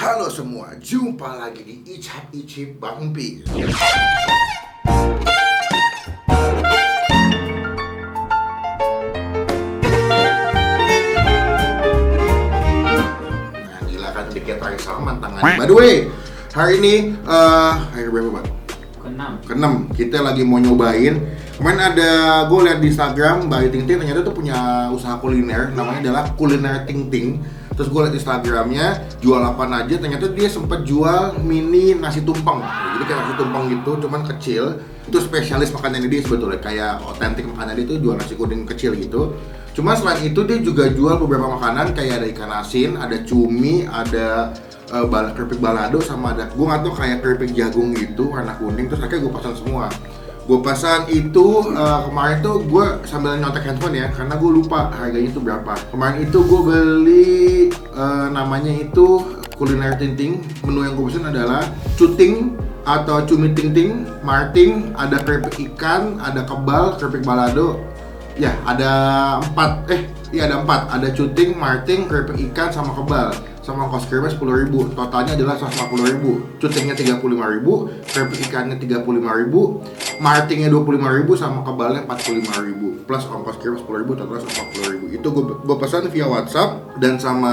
Halo semua, jumpa lagi di Icap Icip Bang Pi. Nah gila kan dikit Rai Salman tangan. By the way, hari ini hari berapa Pak? Keenam. Kita lagi mau nyobain. Kemarin ada gue liat di Instagram Mbak Ting Ting ternyata tuh punya usaha kuliner, namanya adalah Kuliner Ting Ting. Terus gue liat Instagramnya jual apaan aja, ternyata dia sempat jual mini nasi tumpeng. Jadi kayak nasi tumpeng gitu, cuman kecil. Itu spesialis makanannya dia sebetulnya, kayak otentik makanan dia itu jual nasi kuning kecil gitu. Cuma selain itu dia juga jual beberapa makanan kayak ada ikan asin, ada cumi, ada keripik balado, sama ada gue nggak tahu kayak keripik jagung gitu warna kuning. Terus akhirnya gue pesan semua. Gue pesan itu kemarin tuh gue sambil nyontek handphone ya, karena gue lupa harganya itu berapa. Kemarin itu gue beli namanya itu Kuliner Ting Ting. Menu yang gue pesan adalah cuting atau cumi ting ting, marting, ada keripik ikan, ada kebal, keripik balado. Ya ada empat, ada empat. Ada cuting, marting, keripik ikan, sama kebal. Sama ongkos kirimnya 10.000, totalnya adalah 150.000. Cutingnya 35.000, keripik ikannya 35.000, martingnya 25.000, sama kebalnya 45.000. Plus ongkos kirim 10.000, totalnya 140.000. Itu gue pesan via WhatsApp. Dan sama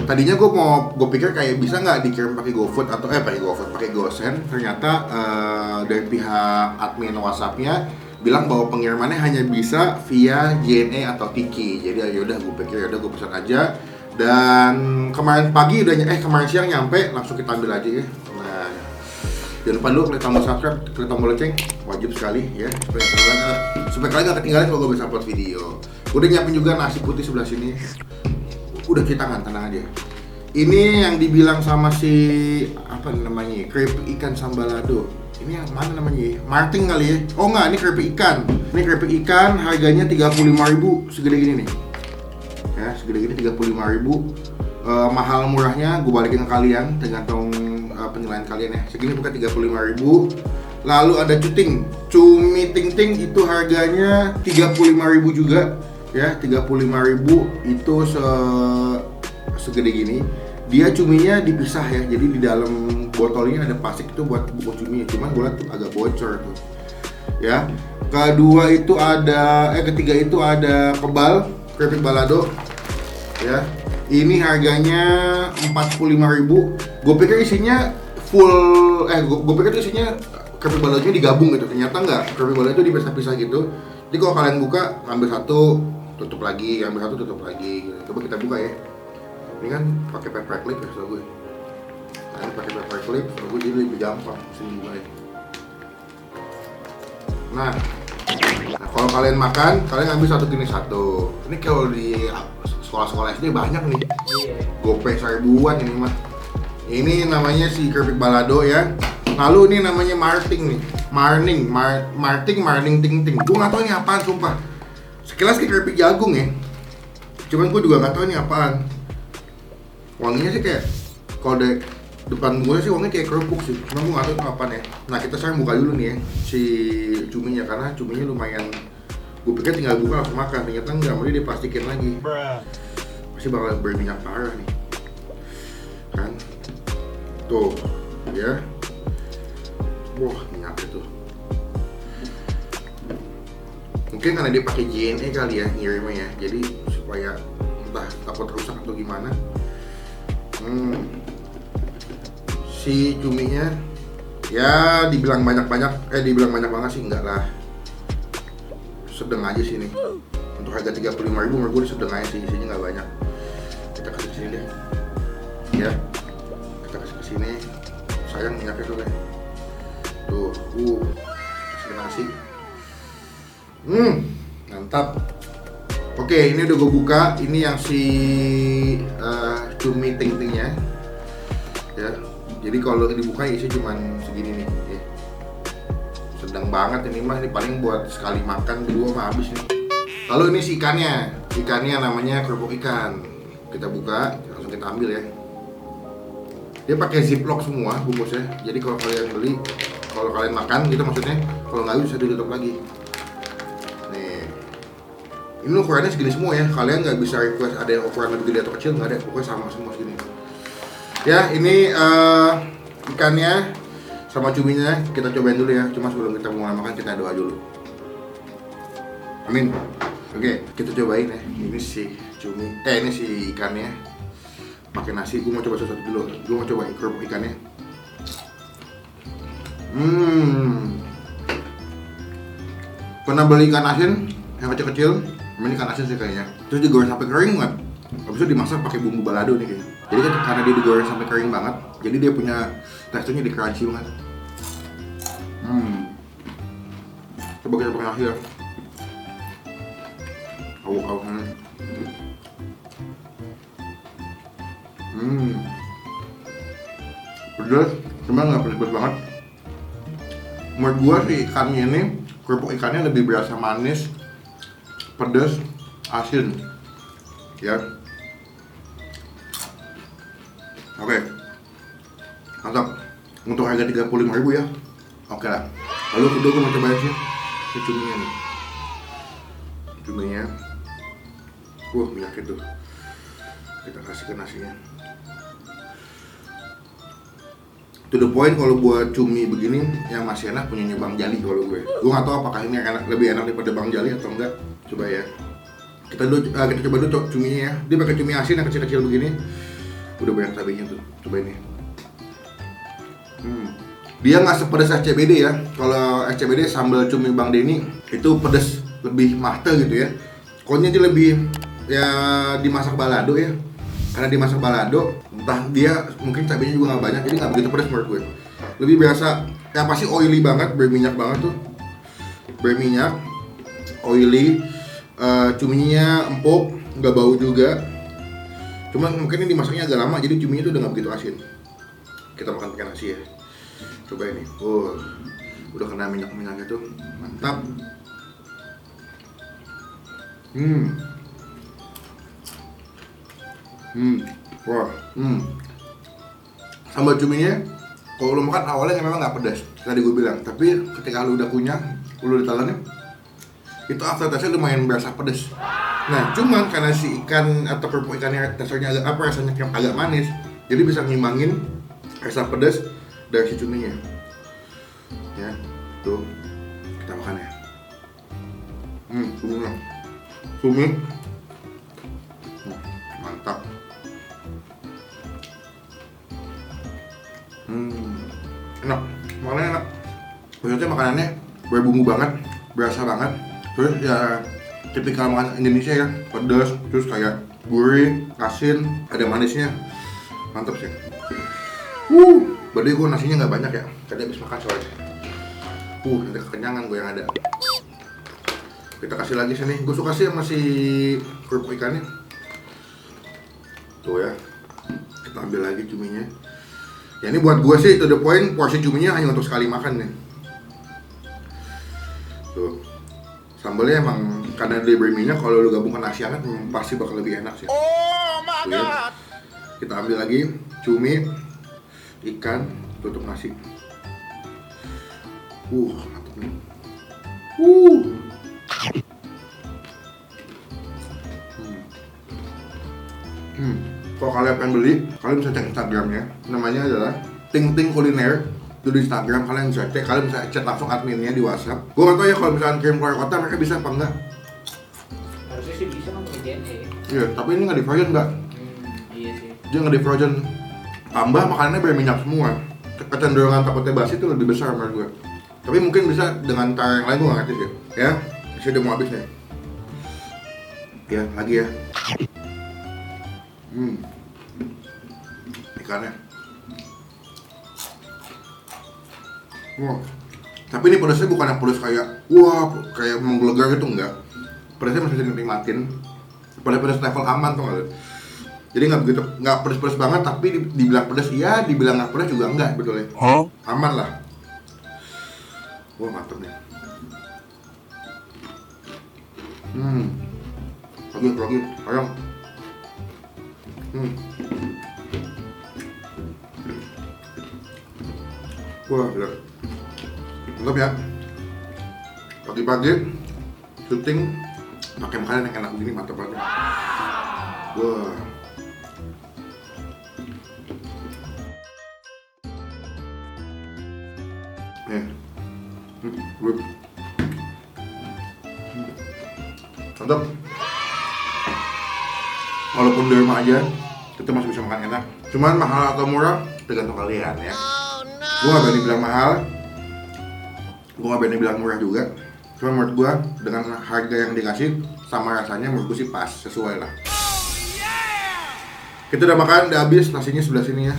tadinya gue pikir kayak bisa nggak dikirim pakai GoFood atau pakai GoSend. Ternyata dari pihak admin WhatsAppnya bilang bahwa pengirimannya hanya bisa via JNE atau Tiki. Jadi yaudah gue pikir yaudah gue pesan aja. Dan kemarin pagi kemarin siang nyampe, langsung kita ambil aja ya. Nah, jangan lupa dulu klik tombol subscribe, klik tombol lonceng, wajib sekali ya, supaya kalian gak ketinggalan kalau gue bisa upload video. Udah nyiapin juga nasi putih sebelah sini. Udah cuci tangan, tenang aja. Ini yang dibilang sama si keripik ikan sambalado. Ini yang mana namanya? Marting kali ya? Oh enggak, ini keripik ikan. Ini keripik ikan harganya 35.000, segede gini nih. Ya, segede gini 35.000. Mahal murahnya gue balikin ke kalian tergantung penilaian kalian ya. Segini bukan 35.000. Lalu ada cuting, cumi ting ting, itu harganya 35.000 juga ya. 35.000 itu segede gini. Dia cuminya dipisah ya, jadi di dalam botolnya ada plastik itu buat buku cumi. Cuman gue liat tuh agak bocor tuh ya. Ketiga itu ada kebal, keripik balado ya. Ini harganya 45.000. Gue pikir isinya gue pikir isinya keripik baladonya digabung gitu. Ternyata enggak, keripik balado itu dipisah-pisah gitu. Jadi kalau kalian buka, ambil satu, tutup lagi, ambil satu, tutup lagi gitu. Coba kita buka ya. Ini kan pakai paper clip ya, so gue. Nah, ini pakai paper clip, so gue jadi lebih gampang sini buka ya. Nah, kalau kalian makan, kalian ambil satu gini satu. Ini kalau di sekolah-sekolah SD banyak nih. Gopay 1.000-an ini mah. Ini namanya si keripik balado ya. Lalu ini namanya marting nih. Marting ting ting. Gue nggak tahu ini apaan sumpah. Sekilas kayak keripik jagung ya. Cuman gue juga nggak tahu ini apaan. Wanginya sih kayak, kalau dari depan gue sih wanginya kayak kerupuk sih. Cuma gue nggak tahu itu apaan ya. Nah kita sekarang buka dulu nih ya si cuminya, karena cuminya lumayan. Gue pikir tinggal buka langsung makan, ternyata enggak, mau diplastikin lagi. Pasti bakal berminyak parah nih kan. Tuh ya. Wah minyaknya tuh. Mungkin karena dia pakai JNE kali ya ngirimnya ya, jadi supaya entah takut rusak atau gimana. Si cuminya ya dibilang banyak banget sih enggak lah. Sedang aja sih nih. Untuk harga 35.000 menurut gue sedang aja sih, isinya nggak banyak. Kita kasih ke sini deh. Ya. Kita kasih ke sini. Sayang minyaknya tuh kayak. Tuh, kasih nasi. Mantap. Oke, ini udah gue buka. Ini yang si cumi ting tingnya. Ya. Jadi kalau dibuka isinya cuman segini nih. Ya. Sedang banget ini mah, ini paling buat sekali makan berdua mah habis nih. Lalu ini si ikannya namanya kerupuk ikan. Kita buka, langsung kita ambil ya. Dia pakai ziplock semua bungkusnya. Jadi kalau kalian makan gitu maksudnya, kalau nggak bisa ditutup lagi. Nih, ini ukurannya segini semua ya. Kalian nggak bisa request ada yang ukuran lebih gede atau kecil, nggak ada. Pokoknya sama semua segini. Ya, ini ikannya sama cuminya kita cobain dulu ya. Cuma sebelum kita mulai makan kita doa dulu. Amin. Oke, kita cobain ya. Ini si cumi, ini si ikannya pakai nasi. Gue mau coba satu dulu. Gue mau coba kerupuk ikannya. Pernah beli ikan asin yang kecil-kecil? Ini ikan asin sih kayaknya. Terus digoreng sampai kering banget. Habis itu dimasak pakai bumbu balado nih kayaknya. Jadi kan karena dia digoreng sampai kering banget, jadi dia punya teksturnya di crunchy banget. Coba kita pakai nasi ya. Awuk-awuk. Pedas, cuma nggak pedas banget. Menurut gua sih ikannya ini, kerupuk ikannya lebih berasa manis, pedas, asin, ya. Oke, mantap. Untuk harga 35.000 ya. Oke lah. Lalu kedua gue mau cobain sih cuminya nih. Cuminya, minyak itu. Kita kasih ke nasinya. To the point, kalau buat cumi begini yang masih enak punyanya Bang Jali kalau gue. Gue nggak tahu apakah ini lebih enak daripada Bang Jali atau enggak. Coba ya. Kita coba dulu cuminya ya. Dia pakai cumi asin yang kecil-kecil begini. Udah banyak cabenya tuh. Coba ini. Dia nggak sepedas SCBD ya. Kalau SCBD sambal cumi Bang Denny itu pedas lebih mate gitu ya. Pokoknya dia lebih ya dimasak balado ya. Karena dimasak balado, entah dia mungkin cabenya juga nggak banyak, jadi nggak begitu pedas menurut gue. Lebih biasa, yang pasti oily banget, berminyak banget tuh. Berminyak, oily, cuminya empuk, nggak bau juga. Cuma mungkin ini dimasaknya agak lama, jadi cuminya tuh udah nggak begitu asin. Kita makan pakai nasi ya. Coba ini, udah kena minyak-minyaknya tuh, mantap. Sambal cuminya, kalau lu makan awalnya memang nggak pedas, tadi gue bilang. Tapi ketika lu udah kunyah, lu ditelannya, itu aftertaste-nya lumayan berasa pedas. Nah, cuman karena si ikan atau kerupuk ikannya teksturnya rasanya agak manis, jadi bisa ngimbangin rasa pedas dari si cuminya. Ya, tuh kita makan ya. Cumi, mantap. Enak, makanannya enak. Maksudnya makanannya berbumbu banget, berasa banget. Terus ya tipikal makanan Indonesia ya, pedas, terus kayak gurih, asin, ada manisnya, mantap sih. Berarti gue nasinya nggak banyak ya, tadi habis makan soalnya. Nanti kekenyangan gue yang ada. Kita kasih lagi sini, gue suka sih sama si kerupuk ikannya. Tuh ya, kita ambil lagi cuminya. Ya ini buat gue sih to the point, porsi cuminya hanya untuk sekali makan nih. Tuh, sambalnya emang karena dia berminyak, kalau lu gabung ke nasi hangat pasti bakal lebih enak sih. Oh my god. Ya. Kita ambil lagi cumi, ikan, tutup nasi. Mantap nih. Kalau kalian pengen beli, kalian bisa cek Instagramnya. Namanya adalah Ting Ting Kuliner. Itu di Instagram, kalian bisa cek. Kalian bisa chat langsung adminnya di WhatsApp. Gue gak tau ya kalau misalkan kirim keluar kota mereka bisa apa enggak. Harusnya sih bisa kan JNE. Iya, tapi ini nggak di frozen mbak. Iya sih. Dia nggak di frozen. Tambah makanannya berminyak semua. Kecenderungan takutnya basi itu lebih besar menurut gue. Tapi mungkin bisa dengan cara yang lain, gue nggak ngerti sih. Ya, isi udah mau habis nih. Ya, lagi ya. Ikannya. Tapi ini pedasnya bukan yang pedas kayak kayak menggelegar gitu, enggak. Pedasnya masih dinikmatin. Pedas level aman tuh nggak. Jadi nggak pedas banget, tapi dibilang pedas iya, dibilang nggak pedas juga enggak, betul ya. Aman lah. Mantap nih. Lagi, ayam. Gila. Mantap ya. Pagi-pagi syuting pakai makanan yang enak begini, mantap banget. Nih. Gue. Mantap. Walaupun di rumah aja, kita masih bisa makan enak. Cuman mahal atau murah tergantung kalian ya. Gue gak berani bilang mahal, gue gak berani bilang murah juga. Cuman menurut gue dengan harga yang dikasih sama rasanya menurut gue sih pas, sesuai lah. Kita udah makan, udah habis, nasinya sebelah sini ya.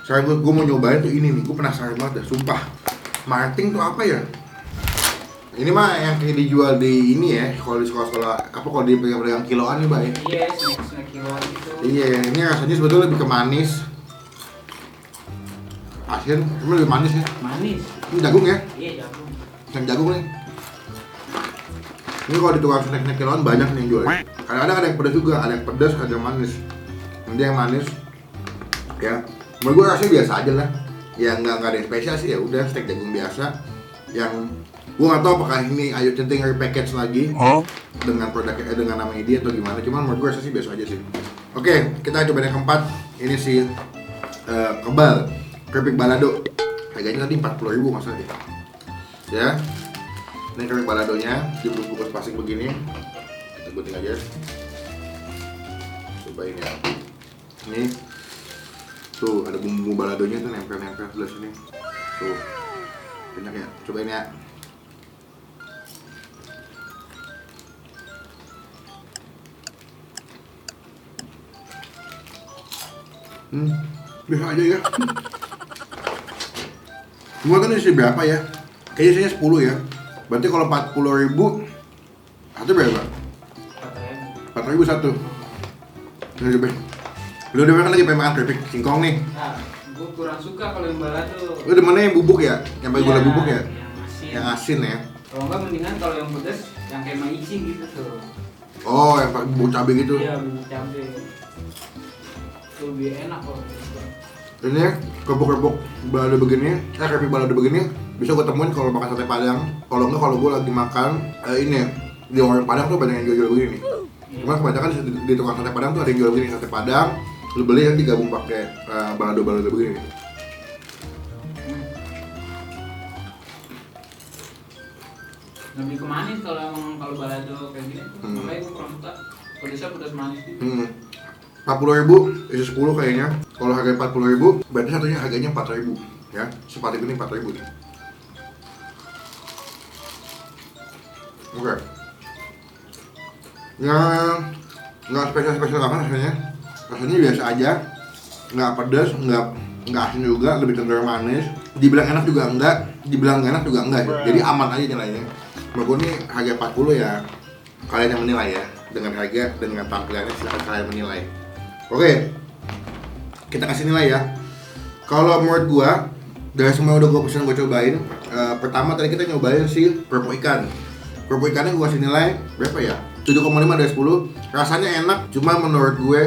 Sekarang gue mau nyobain tuh ini nih, gue penasaran banget ya, sumpah. Marting tuh apa ya? Ini mah yang kayak dijual di ini ya, kalau di sekolah-sekolah, apa kalau di pegang-pegang kiloan nih, Mbak ya? Iya, snack kiloan gitu. Iya, ini rasanya sebetulnya lebih ke manis. Asin, cuma lebih manis ya. Manis. Ini jagung ya? Iya, jagung. Yang jagung nih. Ini kalau di tukang snack kiloan banyak nih yang jual. Kadang-kadang ada yang pedas juga, ada yang pedas, ada yang manis. Nanti yang manis, ya. Menurut gue rasanya biasa aja lah. Ya nggak ada yang spesial sih, ya udah steak jagung biasa. Yang gue nggak tahu apakah ini Ayu Centing repackage lagi dengan produknya dengan namanya dia atau gimana. Cuman menurut gue rasanya sih biasa aja sih. Oke, kita coba yang keempat. Ini si kebal keripik balado. Harganya tadi 40.000 nggak salah deh. Ya, ini keripik baladonya dibungkus plastik begini. Kita gunting aja. Cobain ya. Ini tuh ada bumbu baladonya tuh nempel-nempel sebelah sini. Tuh banyak ya. Cobain ya. Biasa aja ya. Gua kan isi berapa ya? Kayaknya isinya 10 ya. Berarti kalau 40.000 satu berapa? 4.000 satu. Ini coba. Lu udah kan lagi pengen makan keripik singkong nih. Nah, gue kurang suka kalau yang balado. Lu demennya yang bubuk ya? Yang pakai gula bubuk ya? Yang Yang asin asin. ya? Kalau enggak mendingan kalau yang pedas yang kayak maici gitu tuh. Oh, yang pakai bubuk cabai gitu. Iya, bubuk cabai. Itu lebih enak kok. Ini ya, kerupuk-kerupuk balado begini, keripik balado begini bisa gue temuin kalau makan sate Padang. Kalau enggak kalau gue lagi makan ini di orang Padang tuh banyak yang jual-jual begini. Cuma kebanyakan di tukang sate Padang tuh ada yang jual begini sate Padang, lu beli yang digabung pakai balado-balado begini. Lebih ke manis kalau balado kayak gini. Makanya gue kurang suka. Pedasnya pedas manis gitu. 40.000 isi 10 kayaknya. Kalau harga 40.000 berarti satunya harganya 4.000 ya. Sepatu ini 4.000 nih. Oke. Ya nggak spesial banget rasanya. Rasanya biasa aja. Nggak pedas, nggak asin juga, lebih cenderung manis. Dibilang enak juga enggak, dibilang nggak enak juga enggak. Jadi aman aja nilainya. Menurut gue nih harga 40 ya. Kalian yang menilai ya. Dengan harga, dengan tampilannya silahkan kalian menilai. Oke, kita kasih nilai ya. Kalau menurut gua, dari semua udah gua pesen, gua cobain. Pertama tadi kita nyobain si kerupuk ikan. Kerupuk ikannya gua kasih nilai berapa ya? 7,5 dari 10. Rasanya enak, cuma menurut gue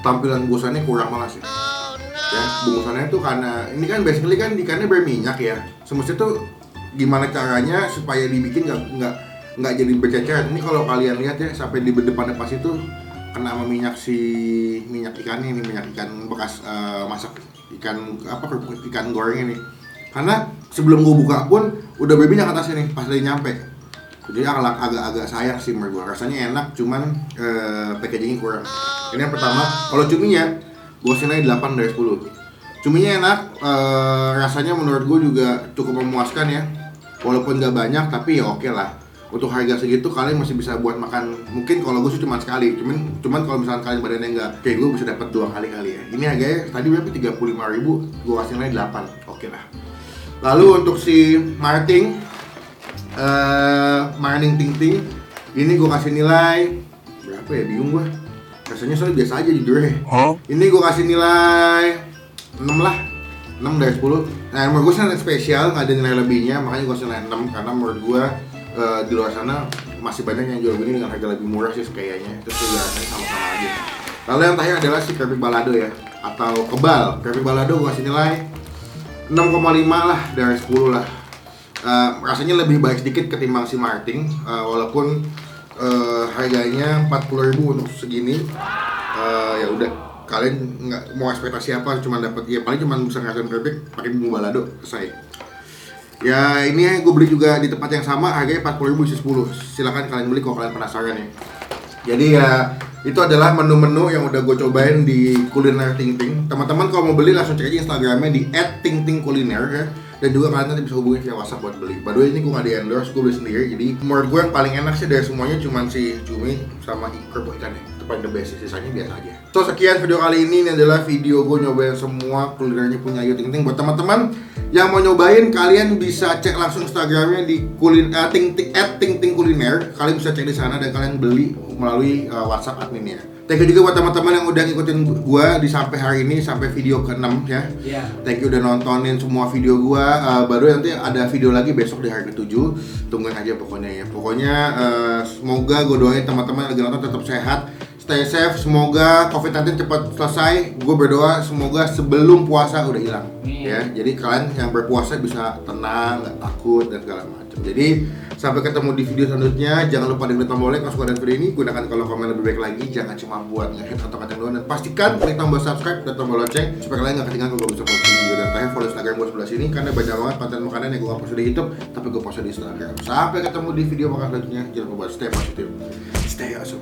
tampilan bungkusannya kurang banget sih. Ya, bungkusannya tuh karena ini kan basically kan ikannya berminyak ya. Semestinya tuh gimana caranya supaya dibikin nggak jadi bercecer. Ini kalau kalian lihat ya sampai di depan pas itu kena sama minyak ikannya ini, minyak ikan bekas masak ikan ikan goreng ini. Karena sebelum gue buka pun udah berminyak atasnya nih pas lagi nyampe. Jadi agak sayang sih menurut gue. Rasanya enak cuman packagingnya kurang. Ini yang pertama. Kalau cuminya gue kasih nilai 8 dari 10. Cuminya enak, rasanya menurut gue juga cukup memuaskan ya. Walaupun gak banyak tapi ya oke lah. Untuk harga segitu kalian masih bisa buat makan. Mungkin kalau gue sih cuma sekali. Cuman kalau misalnya kalian badannya enggak kayak gue bisa dapat 2 kali ya. Ini harganya tadi berapa? 35.000. Gue kasih nilai 8. Oke lah. Lalu untuk si Marting Ting Ting ini gue kasih nilai berapa ya? Bingung gue. Rasanya soalnya biasa aja jujur ya. Ini gue kasih nilai 6 lah. 6 dari 10. Nah menurut gue sih spesial, nggak ada nilai lebihnya. Makanya gue kasih nilai 6 karena menurut gue di luar sana masih banyak yang jual begini dengan harga lebih murah sih kayaknya. Terus juga rasanya sama-sama aja. Lalu yang terakhir adalah si keripik balado ya, atau kebal. Keripik balado gue kasih nilai 6,5 lah dari 10 lah. Rasanya lebih baik sedikit ketimbang si Marting, walaupun harganya 40.000 untuk segini. Ya udah, kalian nggak mau ekspektasi apa, cuma dapat ya paling cuma bisa ngasihin keripik pakai bumbu balado selesai. Ya ini gue beli juga di tempat yang sama, harganya 40.000 isi 10. Silakan kalian beli kalau kalian penasaran ya. Jadi ya itu adalah menu-menu yang udah gue cobain di Kuliner Ting Ting. Teman-teman kalau mau beli langsung cek aja Instagramnya di @tingtingkuliner ya. Dan juga kalian nanti bisa hubungin via WhatsApp buat beli. By the way ini gue gak di endorse, gue beli sendiri. Jadi menurut gue yang paling enak sih dari semuanya cuman si cumi sama kerupuk ikan ya. Itu paling the best, sisanya biasa aja. So sekian video kali ini adalah video gue nyobain semua kulinernya punya Ayu Ting Ting. Buat teman-teman yang mau nyobain, kalian bisa cek langsung Instagramnya di @tingtingkuliner. Kalian bisa cek di sana dan kalian beli melalui WhatsApp adminnya. Thank you juga buat teman-teman yang udah ngikutin gua di sampai hari ini, sampai video ke-6 ya. Iya. Thank you udah nontonin semua video gua. Baru nanti ada video lagi besok di hari ke-7. Tungguin aja pokoknya ya. Pokoknya semoga gua doain teman-teman yang lagi nonton tetap sehat, stay safe, semoga COVID-19 cepat selesai. Gue berdoa semoga sebelum puasa udah hilang. Ya. Jadi kalian yang berpuasa bisa tenang, nggak takut dan segala macam. Jadi sampai ketemu di video selanjutnya. Jangan lupa klik tombol like kalau suka video ini. Gunakan kalau komen lebih baik lagi. Jangan cuma buat nge-hit atau kacang doang. Dan pastikan klik tombol subscribe dan tombol lonceng supaya kalian nggak ketinggalan kalau gue bisa post video. Dan terakhir follow Instagram gue sebelah sini karena banyak banget konten makanan yang gue nggak post di YouTube tapi gue post di Instagram. Sampai ketemu di video makan selanjutnya. Jangan lupa stay positif, stay awesome.